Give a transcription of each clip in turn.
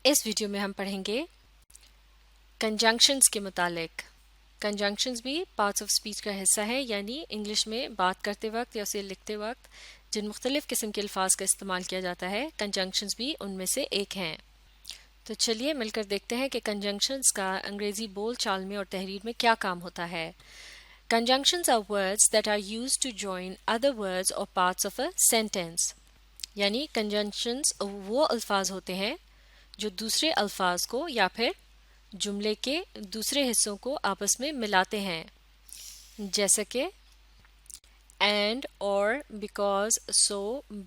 اس video میں ہم پڑھیں گے کنجنکشنز کے متعلق. کنجنکشنز بھی پارٹس آف اسپیچ کا حصہ ہے، یعنی انگلش میں بات کرتے وقت یا اسے لکھتے وقت جن مختلف قسم کے الفاظ کا استعمال کیا جاتا ہے، کنجنکشنز بھی ان میں سے ایک ہیں. تو چلیے مل کر دیکھتے ہیں کہ کنجنکشنز کا انگریزی بول چال میں اور تحریر میں کیا کام ہوتا ہے. Conjunctions are words that are used to join other words or parts of a sentence. یعنی conjunctions وہ الفاظ ہوتے ہیں جو دوسرے الفاظ کو یا پھر جملے کے دوسرے حصوں کو آپس میں ملاتے ہیں، جیسا کہ and, or, because, so,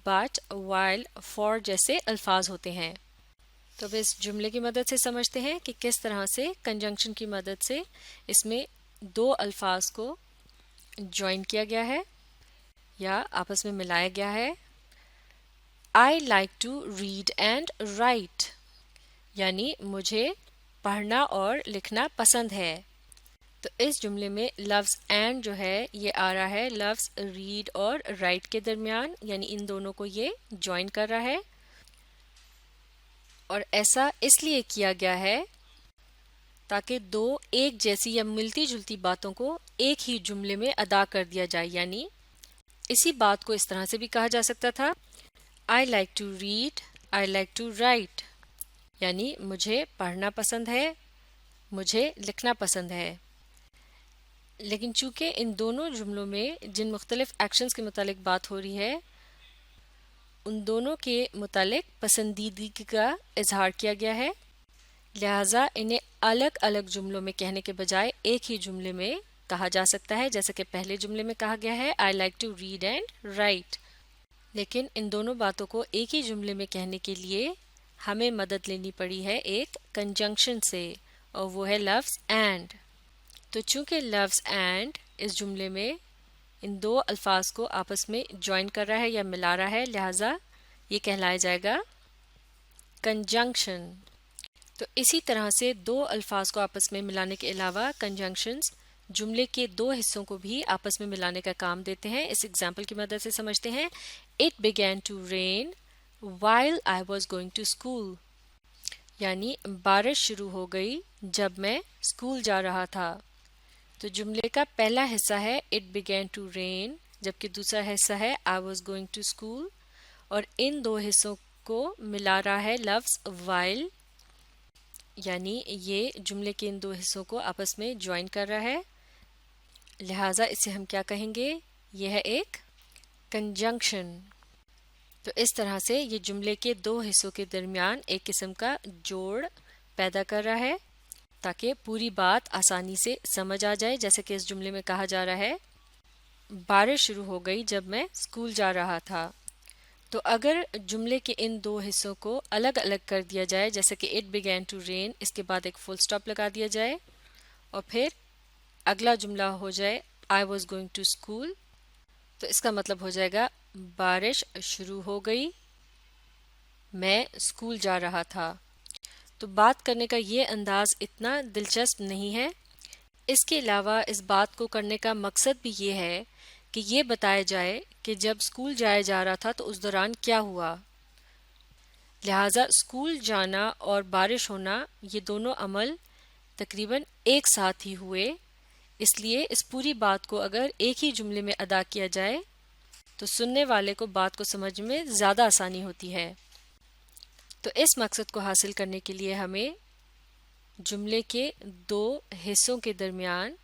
but, while, for جیسے الفاظ ہوتے ہیں. تو اب اس جملے کی مدد سے سمجھتے ہیں کہ کس طرح سے کنجنکشن کی مدد سے اس میں دو الفاظ کو جوائن کیا گیا ہے یا آپس میں ملایا گیا ہے. I like to read and write یعنی مجھے پڑھنا اور لکھنا پسند ہے. تو اس جملے میں لفظ and جو ہے یہ آ رہا ہے لفظ read اور write کے درمیان، یعنی ان دونوں کو یہ جوائن کر رہا ہے، اور ایسا اس لیے کیا گیا ہے تاکہ دو ایک جیسی یا ملتی جلتی باتوں کو ایک ہی جملے میں ادا کر دیا جائے. یعنی اسی بات کو اس طرح سے بھی کہا جا سکتا تھا I like to read, I like to write یعنی مجھے پڑھنا پسند ہے، مجھے لکھنا پسند ہے. لیکن چونکہ ان دونوں جملوں میں جن مختلف ایکشنز کے متعلق بات ہو رہی ہے ان دونوں کے متعلق پسندیدگی کا اظہار کیا گیا ہے، لہٰذا انہیں الگ الگ جملوں میں کہنے کے بجائے ایک ہی جملے میں کہا جا سکتا ہے، جیسا کہ پہلے جملے میں کہا گیا ہے I like to read and write. لیکن ان دونوں باتوں کو ایک ہی جملے میں کہنے کے لیے ہمیں مدد لینی پڑی ہے ایک کنجنکشن سے، اور وہ ہے لفظ and. تو چونکہ لفظ and اس جملے میں ان دو الفاظ کو آپس میں جوائن کر رہا ہے یا ملا رہا ہے، لہٰذا یہ کہلایا جائے گا کنجنکشن. تو اسی طرح سے دو الفاظ کو آپس میں ملانے کے علاوہ کنجنکشنز جملے کے دو حصوں کو بھی آپس میں ملانے کا کام دیتے ہیں. اس ایگزامپل کی مدد سے سمجھتے ہیں It began to rain while I was going to school یعنی بارش شروع ہو گئی جب میں اسکول جا رہا تھا. تو جملے کا پہلا حصہ ہے It began to rain جبکہ دوسرا حصہ ہے I was going to school، اور ان دو حصوں کو ملا رہا ہے لفظ while، یعنی یہ جملے کے ان دو حصوں کو آپس میں جوائن کر رہا ہے، لہٰذا اسے ہم کیا کہیں گے؟ یہ ہے ایک کنجنکشن. تو اس طرح سے یہ جملے کے دو حصوں کے درمیان ایک قسم کا جوڑ پیدا کر رہا ہے تاکہ پوری بات آسانی سے سمجھ آ جائے، جیسے کہ اس جملے میں کہا جا رہا ہے بارش شروع ہو گئی جب میں اسکول جا رہا تھا. تو اگر جملے کے ان دو حصوں کو الگ الگ کر دیا جائے، جیسے کہ It began to rain اس کے بعد ایک فل سٹاپ لگا دیا جائے اور پھر اگلا جملہ ہو جائے I was going to school، تو اس کا مطلب ہو جائے گا بارش شروع ہو گئی، میں اسکول جا رہا تھا. تو بات کرنے کا یہ انداز اتنا دلچسپ نہیں ہے. اس کے علاوہ اس بات کو کرنے کا مقصد بھی یہ ہے کہ یہ بتایا جائے کہ جب اسکول جایا جا رہا تھا تو اس دوران کیا ہوا. لہٰذا اسکول جانا اور بارش ہونا یہ دونوں عمل تقریباً ایک ساتھ ہی ہوئے، اس لیے اس پوری بات کو اگر ایک ہی جملے میں ادا کیا جائے تو سننے والے کو بات کو سمجھ میں زیادہ آسانی ہوتی ہے. تو اس مقصد کو حاصل کرنے کے لیے ہمیں جملے کے دو حصوں کے درمیان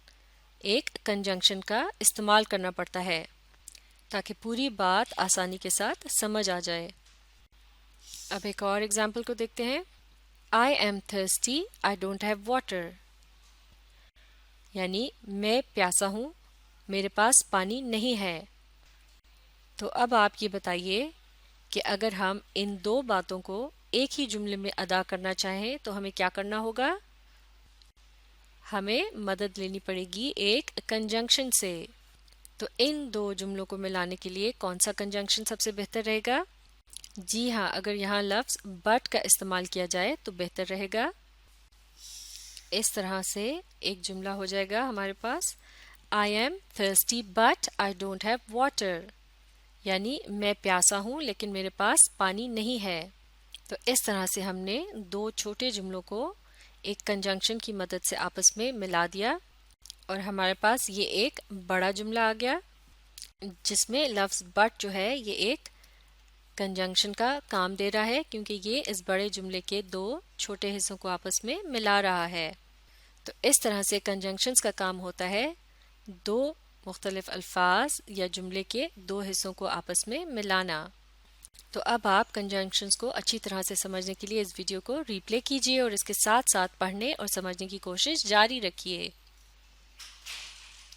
ایک کنجنکشن کا استعمال کرنا پڑتا ہے تاکہ پوری بات آسانی کے ساتھ سمجھ آ جائے. اب ایک اور ایگزامپل کو دیکھتے ہیں I am thirsty, I don't have water یعنی میں پیاسا ہوں، میرے پاس پانی نہیں ہے. تو اب آپ یہ بتائیے کہ اگر ہم ان دو باتوں کو ایک ہی جملے میں ادا کرنا چاہیں تو ہمیں کیا کرنا ہوگا؟ ہمیں مدد لینی پڑے گی ایک کنجنکشن سے. تو ان دو جملوں کو ملانے کے لیے کون سا کنجنکشن سب سے بہتر رہے گا؟ جی ہاں، اگر یہاں لفظ بٹ کا استعمال کیا جائے تو بہتر رہے گا. اس طرح سے ایک جملہ ہو جائے گا ہمارے پاس I am thirsty but I don't have water یعنی میں پیاسا ہوں لیکن میرے پاس پانی نہیں ہے. تو اس طرح سے ہم نے دو چھوٹے جملوں کو ایک کنجنکشن کی مدد سے آپس میں ملا دیا اور ہمارے پاس یہ ایک بڑا جملہ آ گیا جس میں لفظ بٹ جو ہے یہ ایک کنجنکشن کا کام دے رہا ہے کیونکہ یہ اس بڑے جملے کے دو چھوٹے حصوں کو آپس میں ملا رہا ہے۔ تو اس طرح سے کنجنکشنز کا کام ہوتا ہے دو مختلف الفاظ یا جملے کے دو حصوں کو آپس میں ملانا۔ تو اب آپ کنجنکشنز کو اچھی طرح سے سمجھنے کے لیے اس ویڈیو کو ری پلے کیجیے اور اس کے ساتھ ساتھ پڑھنے اور سمجھنے کی کوشش جاری رکھیے۔